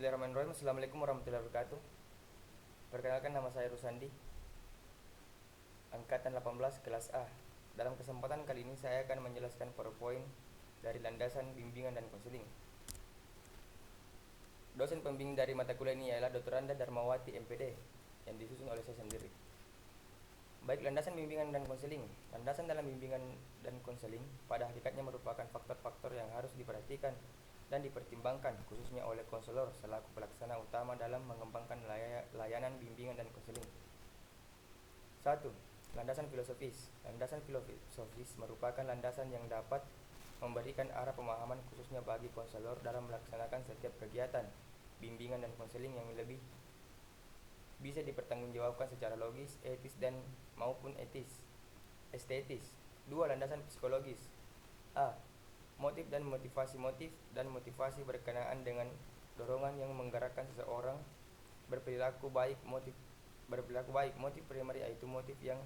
Bismillahirrahmanirrahim. Assalamualaikum warahmatullahi wabarakatuh. Perkenalkan, nama saya Rusandi, angkatan 18 kelas A. Dalam kesempatan kali ini saya akan menjelaskan PowerPoint dari landasan bimbingan dan konseling. Dosen pembimbing dari mata kuliah ini ialah Dr. Anda Darmawati MPD yang disusun oleh saya sendiri. Baik, landasan bimbingan dan konseling. Landasan dalam bimbingan dan konseling pada hakikatnya merupakan faktor-faktor yang harus diperhatikan dan dipertimbangkan khususnya oleh konselor selaku pelaksana utama dalam mengembangkan layanan bimbingan dan konseling. 1. Landasan filosofis. Landasan filosofis merupakan landasan yang dapat memberikan arah pemahaman khususnya bagi konselor dalam melaksanakan setiap kegiatan bimbingan dan konseling yang lebih bisa dipertanggungjawabkan secara logis, etis dan maupun estetis. 2. Landasan psikologis. A. Motif dan motivasi. Motif dan motivasi berkenaan dengan dorongan yang menggerakkan seseorang berperilaku baik. Motif primer yaitu motif yang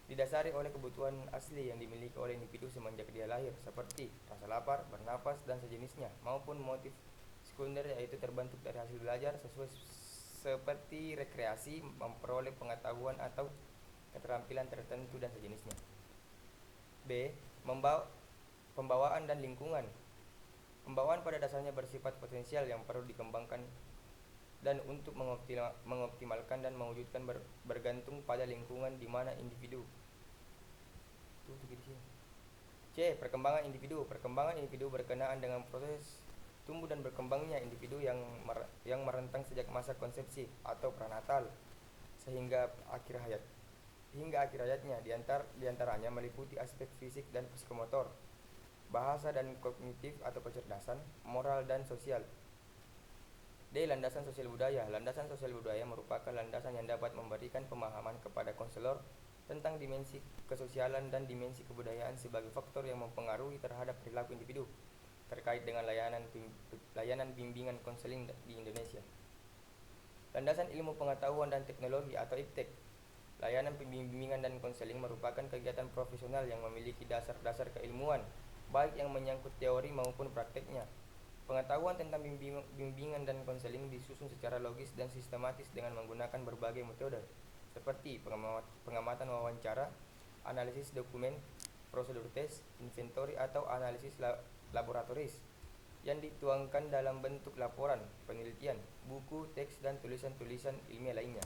didasari oleh kebutuhan asli yang dimiliki oleh individu semenjak dia lahir, seperti rasa lapar, bernapas, dan sejenisnya, maupun motif sekunder yaitu terbentuk dari hasil belajar seperti rekreasi, memperoleh pengetahuan atau keterampilan tertentu dan sejenisnya. B. Pembawaan dan lingkungan. Pembawaan pada dasarnya bersifat potensial yang perlu dikembangkan dan untuk mengoptimalkan dan mewujudkan bergantung pada lingkungan di mana individu. C. Perkembangan individu. Perkembangan individu berkenaan dengan proses tumbuh dan berkembangnya individu yang merentang sejak masa konsepsi atau pranatal sehingga akhir hayatnya. Diantaranya meliputi aspek fisik dan psikomotor, bahasa dan kognitif atau kecerdasan, moral dan sosial. D. Landasan sosial budaya. Landasan sosial budaya merupakan landasan yang dapat memberikan pemahaman kepada konselor tentang dimensi kesosialan dan dimensi kebudayaan sebagai faktor yang mempengaruhi terhadap perilaku individu terkait dengan layanan bimbingan konseling di Indonesia. Landasan ilmu pengetahuan dan teknologi atau IPTEK. Layanan bimbingan dan konseling merupakan kegiatan profesional yang memiliki dasar-dasar keilmuan, baik yang menyangkut teori maupun prakteknya. Pengetahuan tentang bimbingan dan konseling disusun secara logis dan sistematis dengan menggunakan berbagai metode, seperti pengamatan wawancara, analisis dokumen, prosedur tes, inventory atau analisis laboratoris, yang dituangkan dalam bentuk laporan, penelitian, buku, teks, dan tulisan-tulisan ilmiah lainnya.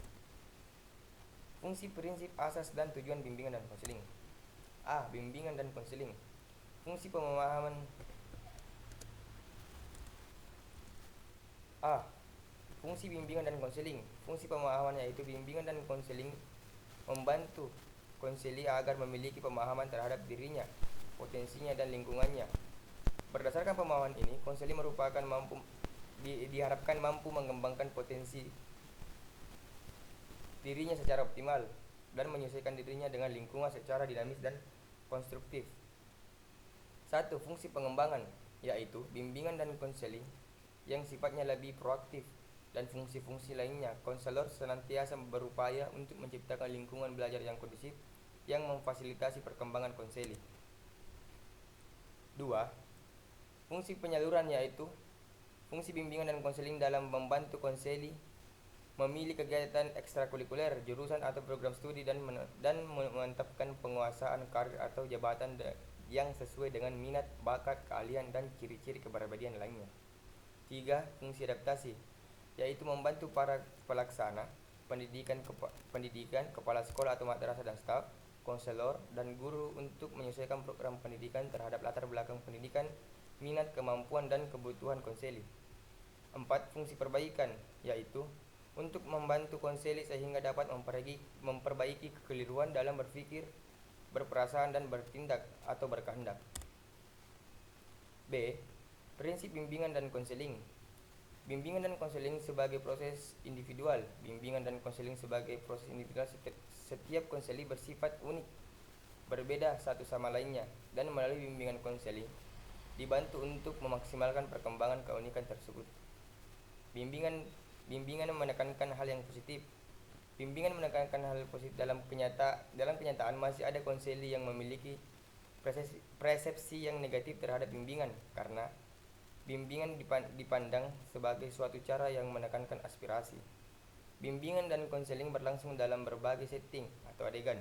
Fungsi, prinsip, asas, dan tujuan bimbingan dan konseling. A. Bimbingan dan konseling. Fungsi pemahaman. A. Fungsi bimbingan dan konseling. Fungsi pemahaman yaitu bimbingan dan konseling membantu konseli agar memiliki pemahaman terhadap dirinya, potensinya, dan lingkungannya. Berdasarkan pemahaman ini, konseli diharapkan mampu mengembangkan potensi dirinya secara optimal dan menyesuaikan dirinya dengan lingkungan secara dinamis dan konstruktif. 1. Fungsi pengembangan, yaitu bimbingan dan konseling yang sifatnya lebih proaktif, dan fungsi-fungsi lainnya. Konselor senantiasa berupaya untuk menciptakan lingkungan belajar yang kondusif yang memfasilitasi perkembangan konseli. 2. Fungsi penyaluran, yaitu fungsi bimbingan dan konseling dalam membantu konseli memilih kegiatan ekstrakurikuler, jurusan atau program studi dan memantapkan penguasaan karir atau jabatan yang sesuai dengan minat, bakat, keahlian, dan ciri-ciri kepribadian lainnya. 3. Fungsi adaptasi, yaitu membantu para pelaksana pendidikan, kepala sekolah atau madrasah dan staf, konselor, dan guru untuk menyesuaikan program pendidikan terhadap latar belakang pendidikan, minat, kemampuan, dan kebutuhan konseli. 4. Fungsi perbaikan, yaitu untuk membantu konseli sehingga dapat memperbaiki kekeliruan dalam berpikir, berperasaan, dan bertindak atau berkehendak. B. Prinsip bimbingan dan konseling. Bimbingan dan konseling sebagai proses individual. Bimbingan dan konseling sebagai proses individual. Setiap konseli bersifat unik, berbeda satu sama lainnya, dan melalui bimbingan konseling dibantu untuk memaksimalkan perkembangan keunikan tersebut. Bimbingan menekankan hal yang positif. Bimbingan menekankan hal positif dalam kenyataan masih ada konseli yang memiliki persepsi yang negatif terhadap bimbingan karena Bimbingan dipandang sebagai suatu cara yang menekankan aspirasi. Bimbingan dan konseling berlangsung dalam berbagai setting atau adegan.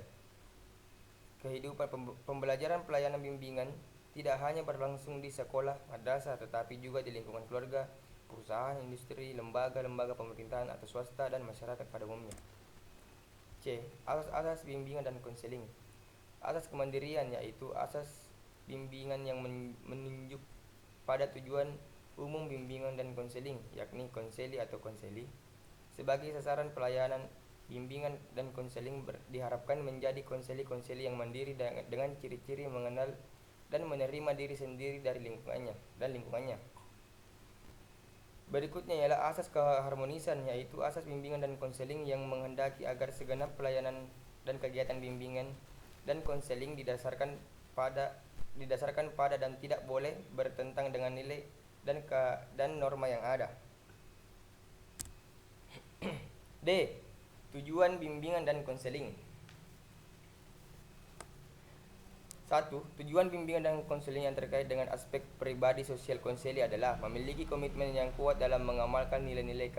Kehidupan pembelajaran pelayanan bimbingan tidak hanya berlangsung di sekolah, madrasah, tetapi juga di lingkungan keluarga, perusahaan, industri, lembaga-lembaga pemerintahan atau swasta, dan masyarakat pada umumnya. C. Asas-asas bimbingan dan konseling. Asas kemandirian, yaitu asas bimbingan yang menunjuk pada tujuan umum bimbingan dan konseling, yakni konseli atau konseli. Sebagai sasaran pelayanan, bimbingan dan konseling diharapkan menjadi konseli-konseli yang mandiri dengan ciri-ciri mengenal dan menerima diri sendiri dari lingkungannya. Berikutnya ialah asas keharmonisan, yaitu asas bimbingan dan konseling yang menghendaki agar segenap pelayanan dan kegiatan bimbingan dan konseling didasarkan pada dan tidak boleh bertentang dengan nilai dan norma yang ada. D. Tujuan bimbingan dan konseling. 1. Tujuan bimbingan dan konseling yang terkait dengan aspek pribadi sosial konseli adalah memiliki komitmen yang kuat dalam mengamalkan nilai-nilai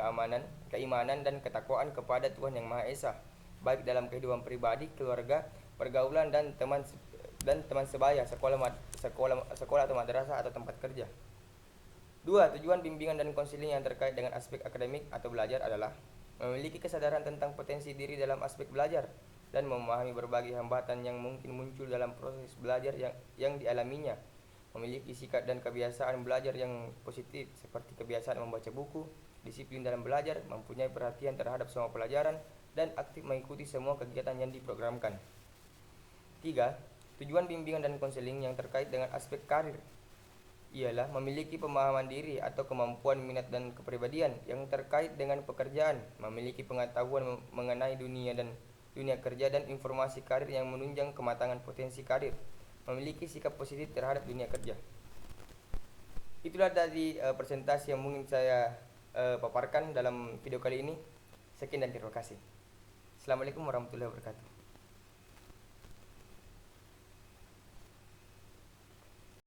keimanan dan ketakwaan kepada Tuhan Yang Maha Esa, baik dalam kehidupan pribadi, keluarga, pergaulan, dan teman sebaya, sekolah atau madrasah atau tempat kerja. 2. Tujuan bimbingan dan konseling yang terkait dengan aspek akademik atau belajar adalah memiliki kesadaran tentang potensi diri dalam aspek belajar dan memahami berbagai hambatan yang mungkin muncul dalam proses belajar yang dialaminya, memiliki sikap dan kebiasaan belajar yang positif seperti kebiasaan membaca buku, disiplin dalam belajar, mempunyai perhatian terhadap semua pelajaran, dan aktif mengikuti semua kegiatan yang diprogramkan. 3. Tujuan bimbingan dan konseling yang terkait dengan aspek karir ialah memiliki pemahaman diri atau kemampuan minat dan kepribadian yang terkait dengan pekerjaan, memiliki pengetahuan mengenai dunia kerja dan informasi karir yang menunjang kematangan potensi karir, memiliki sikap positif terhadap dunia kerja. Itulah tadi presentasi yang mungkin saya paparkan dalam video kali ini. Sekian dan terima kasih. Assalamualaikum warahmatullahi wabarakatuh.